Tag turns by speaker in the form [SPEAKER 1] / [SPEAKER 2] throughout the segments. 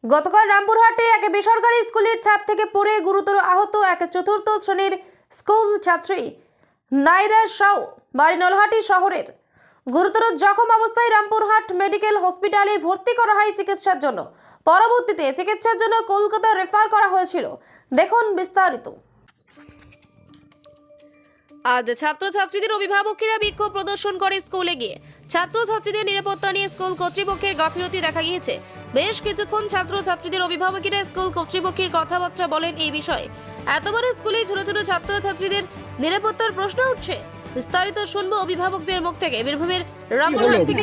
[SPEAKER 1] গতকাল রামপুরহাটে এক বেসরকারি স্কুলের ছাদ থেকে পড়ে গুরুতর আহত এক চতুর্থ শ্রেণীর স্কুল ছাত্রী নাইরা সাউ বাড়ি নলহাটি শহরের। গুরুতর জখম অবস্থায় রামপুরহাট মেডিকেল হসপিটালে ভর্তি করা হয় চিকিৎসার জন্য। পরবর্তীতে চিকিৎসার জন্য কলকাতা রেফার করা হয়েছিল। দেখুন বিস্তারিত। আজ ছাত্রছাত্রীদের অভিভাবকেরা বিক্ষোভ প্রদর্শন করে স্কুলে গিয়ে ছাত্রছাত্রীদের নিরাপত্তা নিয়ে স্কুল কর্তৃপক্ষের গাফিলতি দেখা গিয়েছে। বেশ কিছুক্ষণ ছাত্রছাত্রীদের অভিভাবকেরা স্কুল কর্তৃপক্ষের কথাবার্তা বলেন এই বিষয়ে। এত বড় স্কুলে ছোট ছোট ছাত্রছাত্রীদের নিরাপত্তার প্রশ্ন উঠছে। বিস্তারিত শুনবো অভিভাবকদের মুখ থেকে। বীরভূমের রামপুরহাট থেকে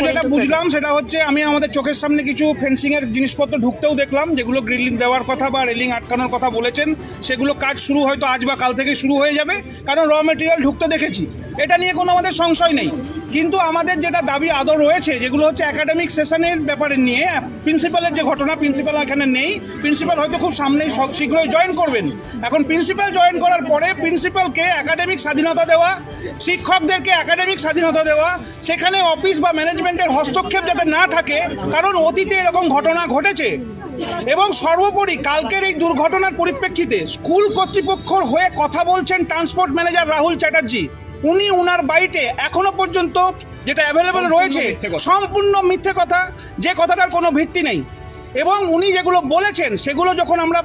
[SPEAKER 2] যেটা বুঝলাম সেটা হচ্ছে, আমি আমাদের চোখের সামনে কিছু ফেন্সিং এর জিনিসপত্র ঢুকতেও দেখলাম, যেগুলো গ্রিলিং দেওয়ার কথা বা রেলিং আটকানোর কথা বলেছেন। সেগুলো কাজ শুরু হয়তো আজ বা কাল থেকে শুরু হয়ে যাবে, কারণ র মেটেরিয়াল ঢুকতে দেখেছি। এটা নিয়ে কোনো আমাদের সংশয় নেই। কিন্তু আমাদের যেটা দাবি আদর রয়েছে, যেগুলো হচ্ছে একাডেমিক সেশনের ব্যাপারে নিয়ে, প্রিন্সিপালের যে ঘটনা, প্রিন্সিপাল এখানে নেই। প্রিন্সিপাল হয়তো খুব সামনেই শীঘ্রই জয়েন করবেন। এখন প্রিন্সিপাল জয়েন করার পরে প্রিন্সিপালকে একাডেমিক স্বাধীনতা দেওয়া, শিক্ষকদেরকে একাডেমিক স্বাধীনতা দেওয়া, সেখানে অফিস বা ম্যানেজমেন্টের হস্তক্ষেপ যাতে না থাকে, কারণ অতীতে এরকম ঘটনা ঘটেছে। এবং সর্বোপরি কালকের এই দুর্ঘটনার পরিপ্রেক্ষিতে স্কুল কর্তৃপক্ষর হয়ে কথা বলছেন ট্রান্সপোর্ট ম্যানেজার রাহুল চ্যাটার্জি। উনি উনার বাড়িতে এখনো পর্যন্ত যেটা অ্যাভেলেবল রয়েছে সম্পূর্ণ মিথ্যে কথা, যে কথাটার কোনো ভিত্তি নেই। এবং উনি যেগুলো বলেছেন সেগুলো যখন আমরা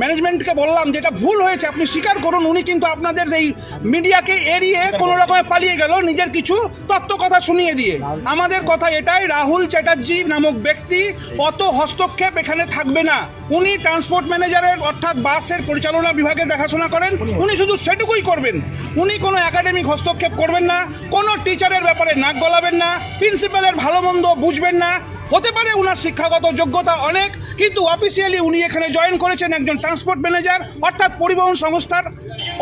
[SPEAKER 2] ম্যানেজমেন্টকে বললাম যেটা ভুল হয়েছে আপনি স্বীকার করুন, উনি কিন্তু আপনাদের এই মিডিয়াকে এড়িয়ে কোনো রকমে পালিয়ে গেল, নিজের কিছু তত্ত্ব কথা শুনিয়ে দিয়ে। আমাদের কথা এটাই, রাহুল চ্যাটার্জি নামক ব্যক্তি অত হস্তক্ষেপ এখানে থাকবে না। উনি ট্রান্সপোর্ট ম্যানেজারের অর্থাৎ বাসের পরিচালনা বিভাগে দেখাশোনা করেন, উনি শুধু সেটুকুই করবেন। উনি কোনো একাডেমিক হস্তক্ষেপ করবেন না, কোনো টিচারের ব্যাপারে নাক গলাবেন না, প্রিন্সিপালের ভালো মন্দ বুঝবেন না। হতে পারে উনার শিক্ষাগত যোগ্যতা অনেক, কিন্তু অফিসিয়ালি উনি এখানে জয়েন করেছেন একজন ট্রান্সপোর্ট ম্যানেজার অর্থাৎ পরিবহন সংস্থার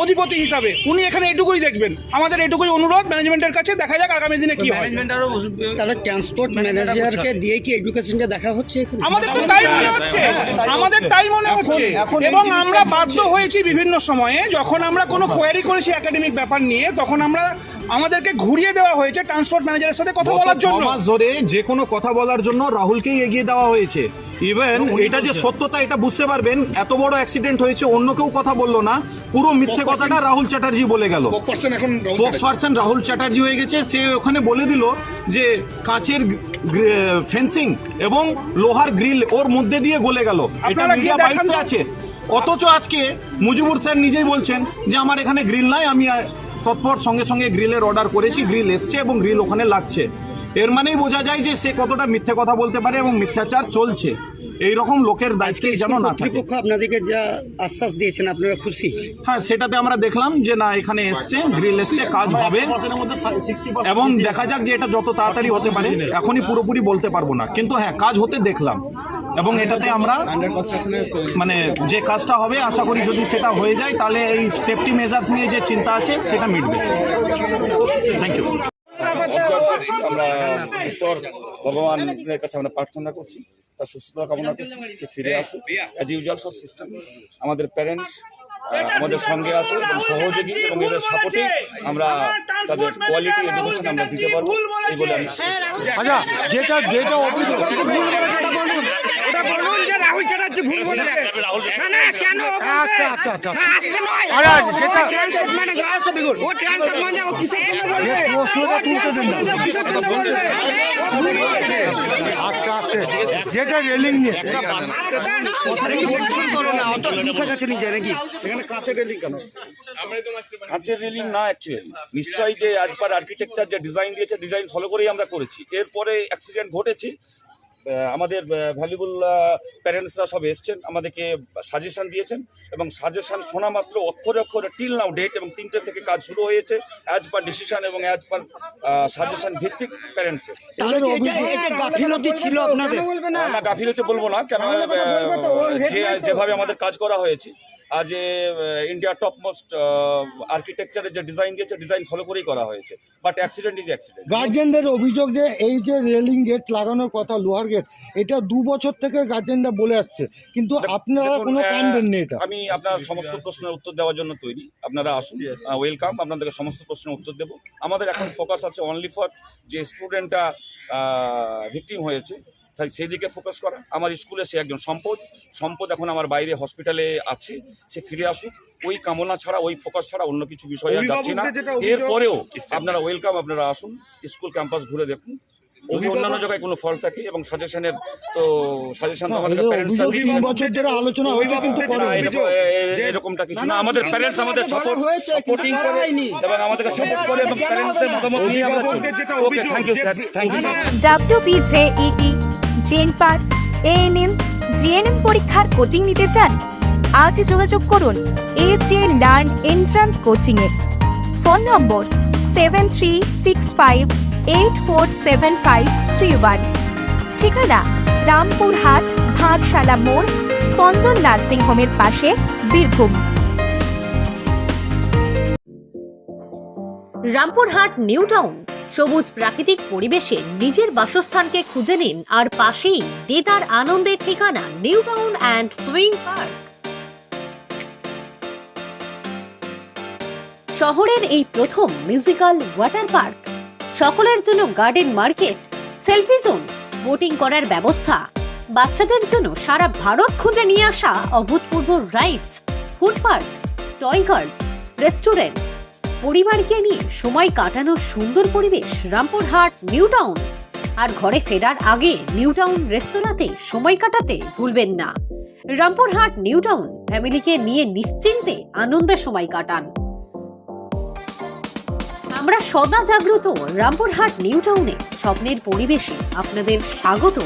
[SPEAKER 2] অধিপতি হিসাবে। উনি এখানে এটুকুই দেখবেন। আমাদের এটুকুই অনুরোধ ম্যানেজমেন্টের কাছে, দেখা যাক আগামী দিনে কি হয়।
[SPEAKER 3] তাহলে ট্রান্সপোর্ট ম্যানেজারকে দিয়ে কি এডুকেশনটা দেখা হচ্ছে?
[SPEAKER 2] আমাদের তো তাই মনে হচ্ছে, আমাদের তাই মনে হচ্ছে। এবং আমরা বাধ্য হয়েছি বিভিন্ন সময়ে, যখন আমরা কোনো কোয়ারি করেছি একাডেমিক ব্যাপার নিয়ে, তখন আমাদেরকে ঘুরিয়ে দেওয়া হয়েছে ট্রান্সপোর্ট ম্যানেজারের সাথে কথা বলার জন্য।
[SPEAKER 4] জোরে যে কোনো কথা বলার জন্য রাহুলকেই এগিয়ে দেওয়া হয়েছে। ইভেন এটা যে সত্যতা এটা বুঝতে পারবেন, এত বড় অ্যাক্সিডেন্ট হয়েছে অন্য কেউ কথা বললো না, পুরো মিথ্যে কথাটা রাহুল চ্যাটার্জি বলে গেল। স্পোকসপারসন রাহুল চ্যাটার্জি হয়ে গেছে। সে ওখানে বলে দিল যে কাঁচের ফেন্সিং এবং লোহার গ্রিল ওর মধ্যে দিয়ে গলে গেল, এটা মিডিয়া বাইটসে আছে। অথচ আজকে মুজিবুর স্যার নিজেই বলছেন যে আমার এখানে গ্রিল নাই, আমি তৎপর সঙ্গে সঙ্গে গ্রিলের অর্ডার করেছি, গ্রিল এসছে এবং গ্রিল ওখানে লাগছে। এর মানেই বোঝা যায় যে সে কতটা মিথ্যে কথা বলতে পারে এবং মিথ্যাচার চলছে। এই রকম লোকের দায়িত্বে যেন না থাকে।
[SPEAKER 3] আপনাদেরকে যা আশ্বাস দিয়েছেন আপনারা খুশি?
[SPEAKER 4] হ্যাঁ, সেটাতে আমরা দেখলাম যে না, এখানে এসছে, গ্রিল এসছে, কাজ হবে এবং দেখা যাক যে এটা যত তাড়াতাড়ি হতে পারে। এখনই পুরোপুরি বলতে পারবো না, কিন্তু হ্যাঁ কাজ হতে দেখলাম এবং এটাতে আমরা মানে যে কাজটা হবে আশা করি যদি সেটা হয়ে যায় তাহলে এই সেফটি মেজার্স নিয়ে যে চিন্তা আছে সেটা মিটবে। Thank you.
[SPEAKER 5] আমরা ঈশ্বর ভগবানের কাছে আমরা প্রার্থনা করছি, তার সুস্থতা কামনা করছি, সে ফিরে আসুক। অ্যাজ ইউজুয়াল সব সিস্টেম, আমাদের প্যারেন্টস আমাদের সঙ্গে আছে এবং সহযোগী, এবং এদের সাপোর্টে আমরা তাদের কোয়ালিটি এডুকেশন আমরা দিতে পারবো এই বলে আমি।
[SPEAKER 2] আচ্ছা, যেটা অভিযোগ রাহুল চ্যাটার্জি ভুল বলেছে। যেটা রেলিং নিয়ে
[SPEAKER 5] সেখানে কাঁচের রেলিং কেন? কাঁচের রেলিং না, অ্যাকচুয়ালি নিশ্চয়ই যে আজ পার আর্কিটেকচার যে ডিজাইন দিয়েছে, ডিজাইন ফলো করেই আমরা করেছি। এরপরে অ্যাক্সিডেন্ট ঘটেছে, আমাদের ভ্যালুয়েবল প্যারেন্টসরা সব এসছেন, আমাদেরকে সাজেশন দিয়েছেন এবং সাজেশন শোনা মাত্র অক্ষরে অক্ষরে টিল নাও ডেট এবং 3টে থেকে কাজ শুরু হয়েছে অ্যাজ পার ডিসিশন এবং অ্যাজ পার সাজেশন ভিত্তিক প্যারেন্টসের।
[SPEAKER 3] গাফিলতি ছিল আপনাদের?
[SPEAKER 5] না, গাফিলতি বলবো না, কেন যেভাবে আমাদের কাজ করা হয়েছে, আজ ইন্ডিয়া টপ মোস্ট আর্কিটেকচারের যে ডিজাইন দিয়েছে, ডিজাইন ফলো করেই করা হয়েছে। But accident is accident.
[SPEAKER 6] গার্জেনদের অভিযোগ যে এই যে রেলিং গেট লাগানোর কথা, লোহার গেট, এটা 2 বছর থেকে গার্জেনরা বলে আসছে, কিন্তু আপনারা কোনো কান দেননি। এটা
[SPEAKER 5] আমি আপনার সমস্ত প্রশ্নের উত্তর দেওয়ার জন্য তৈরি, আপনারা আসুন, ওয়েলকাম, আপনাদেরকে সমস্ত প্রশ্নের উত্তর দেবো। আমাদের এখন ফোকাস আছে অনলি ফর যে স্টুডেন্টটা ভিকটিম হয়েছে, তাই সেদিকে ফোকাস করা। আমার স্কুলে সে একজন সম্পদ এখন আমার বাইরে হসপিটালে আছে, সে ফিরে আসুক। ওই কামনা ছাড়া, ওই ফোকাস ছাড়া অন্য কিছু বিষয়ে আর যাচ্ছি না। এরপরেও আপনারা ওয়েলকাম, আপনারা আসুন, স্কুল ক্যাম্পাস ঘুরে দেখুন। যদি অন্যান্য জায়গায় কোনো ফল থাকে এবং সাজেশনের তো সাজেশন তো আমাদের প্যারেন্টসরা
[SPEAKER 6] অভিযোগ 3 বছর ধরে আলোচনা হয়েছে কিন্তু
[SPEAKER 5] এরকমটা কিছু না। আমাদের প্যারেন্টস আমাদের সাপোর্টিং করে এবং আমাদেরকে সাপোর্ট করে এবং প্যারেন্টসদের মতামত নিয়ে আমরা চলি। Okay, thank you sir, thank you.
[SPEAKER 7] WPJEE, JENPAS, ANM, GNM পরীক্ষার কোচিং নিতে চান? আজই যোগাযোগ করুন AJ লার্ন এন্ট্রান্স কোচিং এ। Phone number 7365847531। ঠিকানা রামপুরহাট ভাটশালা মোড়, স্পন্দন নার্সিং হোমের পাশে, বীরভূম।
[SPEAKER 8] Rampurhat new town. সবুজ প্রাকৃতিক পরিবেশে নিজের বাসস্থানকে খুঁজে নিন আর পাশেই দেদার আনন্দের ঠিকানা new town and swing park. শহরের এই প্রথম মিউজিক্যাল ওয়াটার পার্ক, সকলের জন্য garden market, selfie zone, boating করার ব্যবস্থা, বাচ্চাদের জন্য সারা ভারত খুঁজে নিয়ে আসা অভূতপূর্ব rides, food park, toy guard, restaurant, পরিবারকে নিয়ে সময় কাটানোর সুন্দর পরিবেশ রামপুরহাট নিউ টাউন। আর ঘরে ফেরার আগে নিউ টাউন রেস্তোরাঁতে সময় কাটাতে ভুলবেন না। রামপুরহাট নিউ টাউন, ফ্যামিলিকে নিয়ে নিশ্চিন্তে আনন্দের সময় কাটান। আমরা সদা জাগ্রত রামপুরহাট নিউ টাউনে স্বপ্নের পরিবেশে আপনাদের স্বাগত।